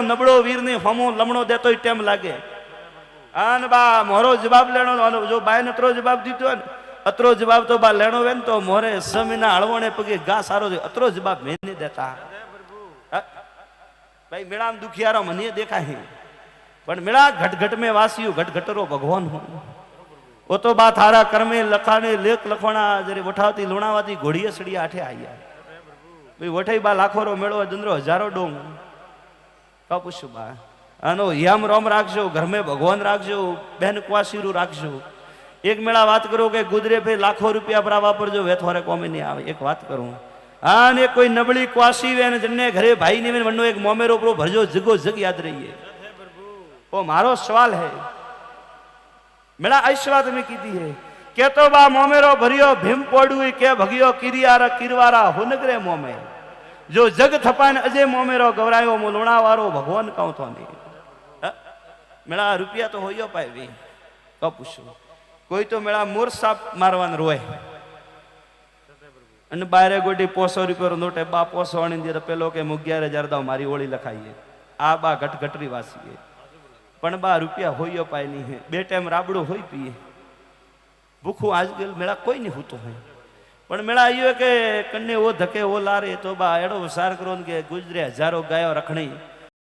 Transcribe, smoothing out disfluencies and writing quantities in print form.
નબળો વીર ની હમો લમણો દેતો ટેમ લાગે આન બા મોરો જવાબ લેણો જો બાય ને અતરો જવાબ દીધો ને અતરો જવાબ તો બા લેણો વેન તો મોરે સમીના હળવણે પગે ગા સારો દે અતરો જવાબ મેં નહીં દેતા ભાઈ મેળામ દુખિયારો મને દેખાય પણ મેળા ઘટઘટ में वासियो घटघटरो भगवान हूं वो तो बात हारा कर्मे लखाने लेख लखवाना जरे वठावती लुणावाती घोड़िया सड़िया आठे आया भाई वठाई बा लाखोरो मेळो दंद्रो हजारों डोंग का पूछू बा आनो याम रोम राखजो घर में भगवान राखजो बहन क्वासीरू राखजो एक मेळा बात करो के गुजरे पे लाखों रुपया पर वापरजो वे थोड़े कोमे नहीं आवे एक बात करूं हाँ ने कोई नबड़ी क्वासी वे ने जन्ने घरे भाई ने वनो एक मोमेरो प्रो भरजो जगो जग याद रहिए वो मारो सवाल है मेरा ऐसी बात में की है के तो बा मोमेरो भरियो भीम पोडुई के भगियो किरियारा किरवारा हुनगरे मोमे जो जग थपान अजय मोमेरो गवरायो मुलुणा वारो भगवान कहूं तो नहीं मेरा रुपया तो होयो पाए तो पूछो कोई तो मेरा मोर साप मारवान रोए અને બારે ગોડી 500 રૂપિયા નોટે બા 500 આણી દે તો પેલો કે 11000 દાવ મારી ઓળી લખાઈએ આ બા ઘટઘટરી વાસીએ પણ બા રૂપિયા હોયો પાય નહીં હે બે ટાઈમ રાબડો હોય પીએ ભૂખું આજ ગેલ મેળા કોઈ નહીં હોતો હોય પણ મેળા આવ્યો કે કન્ને ઓ ધકે ઓ લારે તો બા એડો વિચાર કરો કે ગુજરે હજારો ગાયો રખણી